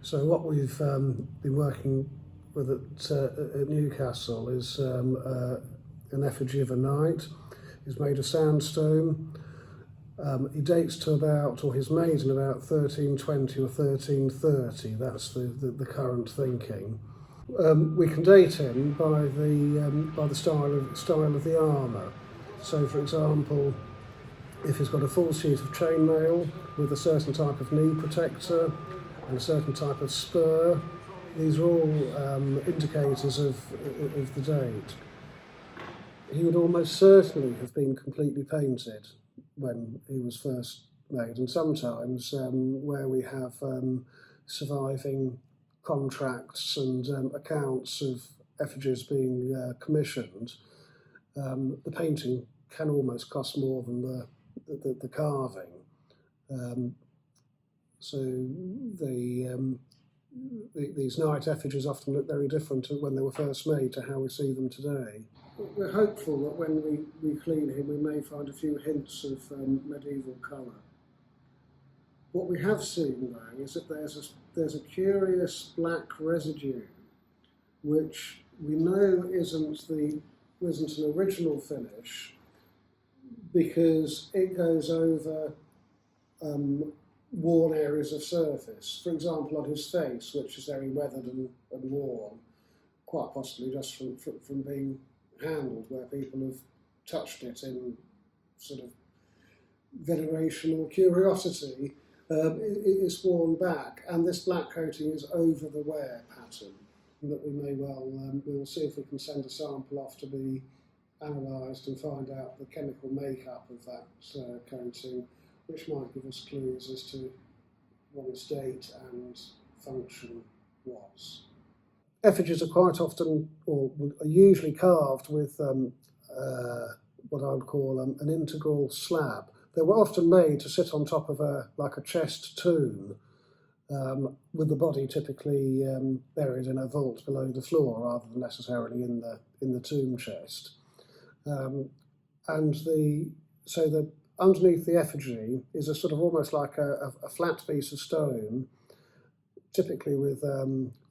So what we've been working with at Newcastle is an effigy of a knight. He's made of sandstone. He dates to about, or he's made in about 1320 or 1330. That's the current thinking. We can date him by the style of the armour. So, for example, if he's got a full suit of chainmail with a certain type of knee protector and a certain type of spur, these are all indicators of the date. He would almost certainly have been completely painted when he was first made, and sometimes where we have surviving contracts and accounts of effigies being commissioned, the painting can almost cost more than the carving. These knight effigies often look very different when they were first made to how we see them today. We're hopeful that when we clean him we may find a few hints of medieval colour. What we have seen though is that there's a curious black residue which we know isn't an original finish because it goes over worn areas of surface. For example, on his face, which is very weathered and worn, quite possibly just from being handled, where people have touched it in sort of veneration or curiosity, it's worn back, and this black coating is over the wear pattern that we may well, we will see if we can send a sample off to be analysed and find out the chemical makeup of that coating, which might give us clues as to what its date and function was. Effigies are quite often, or are usually carved with what I would call an integral slab. They were often made to sit on top of like a chest tomb, with the body typically buried in a vault below the floor rather than necessarily in the tomb chest. Underneath the effigy is a sort of almost like a flat piece of stone, typically with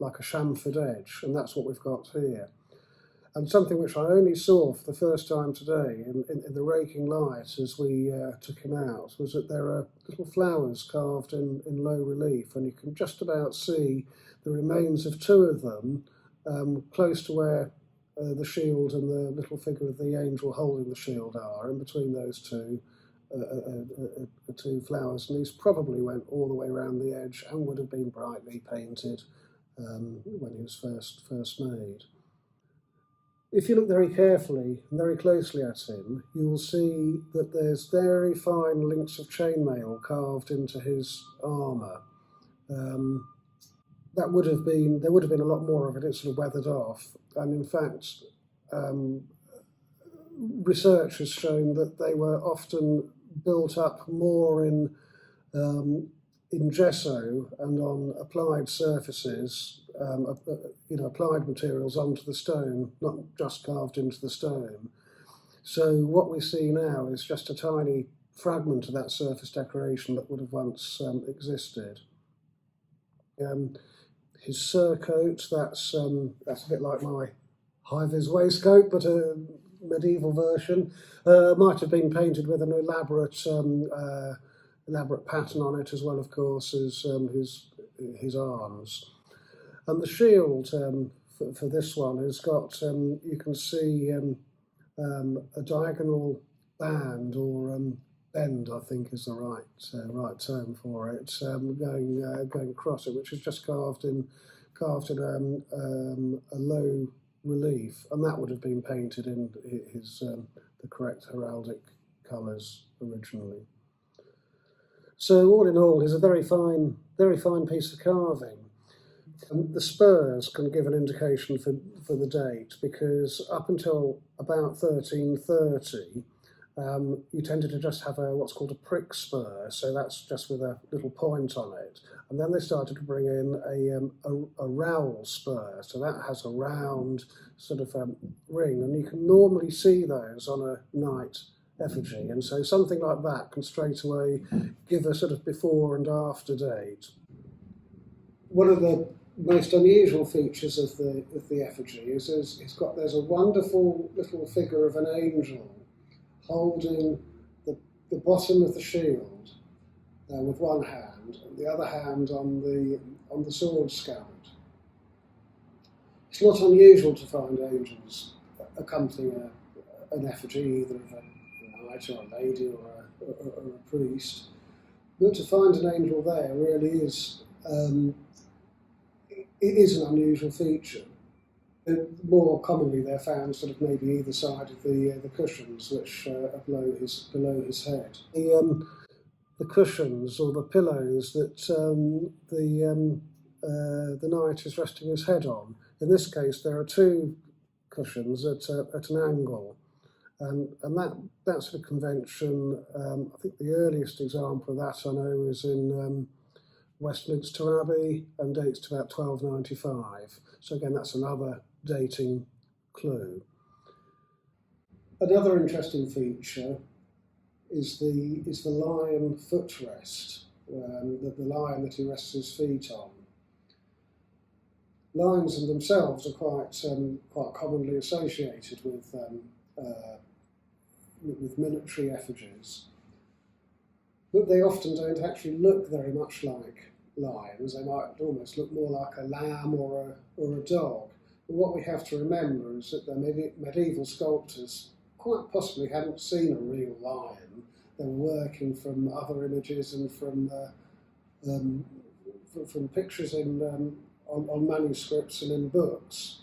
like a chamfered edge, and that's what we've got here. And something which I only saw for the first time today in the raking light as we took him out was that there are little flowers carved in low relief, and you can just about see the remains of two of them close to where the shield and the little figure of the angel holding the shield are. In between those two two flowers, and these probably went all the way around the edge and would have been brightly painted when he was first made. If you look very carefully and very closely at him, you will see that there's very fine links of chainmail carved into his armour. There would have been a lot more of it. It's sort of weathered off, and in fact, research has shown that they were often built up more in gesso and on applied surfaces, applied materials onto the stone, not just carved into the stone. So what we see now is just a tiny fragment of that surface decoration that would have once existed. His surcoat, that's a bit like my high-vis waistcoat, but a medieval version, might have been painted with an elaborate pattern on it, as well, of course, as his arms. And the shield for this one has got, you can see a diagonal band, or bend, I think is the right term for it, going across it, which is just carved in a low relief, and that would have been painted in the correct heraldic colours originally. So all in all, it's a very fine piece of carving. The spurs can give an indication for the date, because up until about 1330, you tended to just have what's called a prick spur, so that's just with a little point on it. And then they started to bring in a rowel spur, so that has a round sort of ring, and you can normally see those on a knight effigy, and so something like that can straight away give a sort of before and after date. One of the most unusual features of the effigy is there's a wonderful little figure of an angel holding the bottom of the shield with one hand, and the other hand on the sword scabbard. It's not unusual to find angels accompanying an effigy, either of a knight or a lady or a priest, but to find an angel there really is it is an unusual feature. More commonly, they're found sort of maybe either side of the cushions, which are below his head. The cushions or the pillows that the knight is resting his head on. In this case, there are two cushions at an angle, and that sort of convention. I think the earliest example of that I know is in Westminster Abbey and dates to about 1295. So again, that's another dating clue. Another interesting feature is the lion footrest, the lion that he rests his feet on. Lions in themselves are quite commonly associated with military effigies, but they often don't actually look very much like lions. They might almost look more like a lamb or a dog. But what we have to remember is that the medieval sculptors quite possibly hadn't seen a real lion. They were working from other images and from pictures on manuscripts and in books,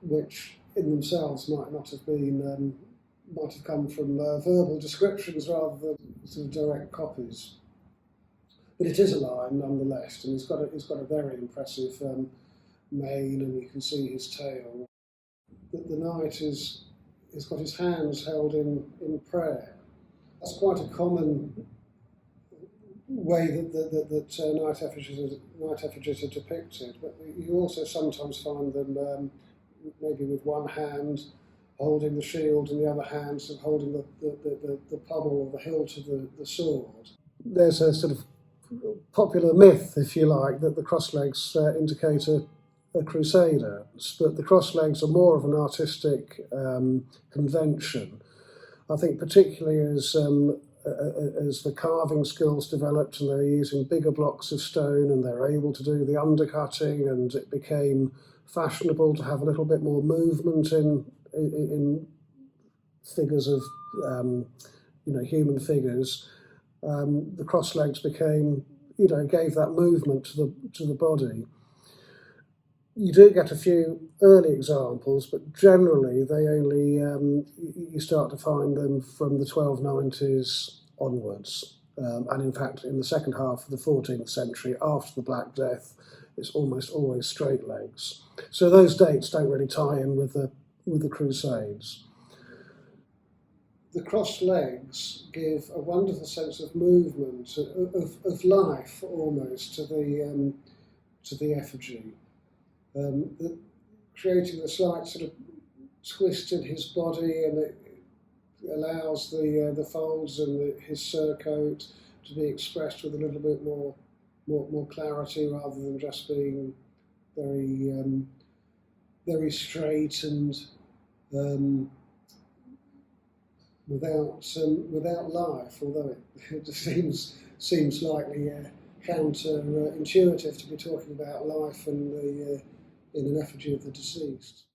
which in themselves might not have been might have come from verbal descriptions rather than sort of direct copies. But it is a lion nonetheless, and he's got a very impressive mane, and you can see his tail. The knight has got his hands held in prayer. That's quite a common way that knight effigies are depicted, but you also sometimes find them maybe with one hand holding the shield and the other hand sort of holding the pommel or the hilt of the sword. There's a sort of popular myth, if you like, that the cross legs indicate a crusader, but the cross legs are more of an artistic convention. I think particularly as the carving skills developed and they're using bigger blocks of stone and they're able to do the undercutting, and it became fashionable to have a little bit more movement in figures of human figures. The cross legs became, gave that movement to the body. You do get a few early examples, but generally they only you start to find them from the 1290s onwards. And in fact, in the second half of the 14th century, after the Black Death, it's almost always straight legs. So those dates don't really tie in with the Crusades. The crossed legs give a wonderful sense of movement, of life almost to the effigy, creating a slight sort of twist in his body, and it allows the folds and his surcoat to be expressed with a little bit more clarity, rather than just being very straight and without life, although it seems slightly counter-intuitive to be talking about life in an effigy of the deceased.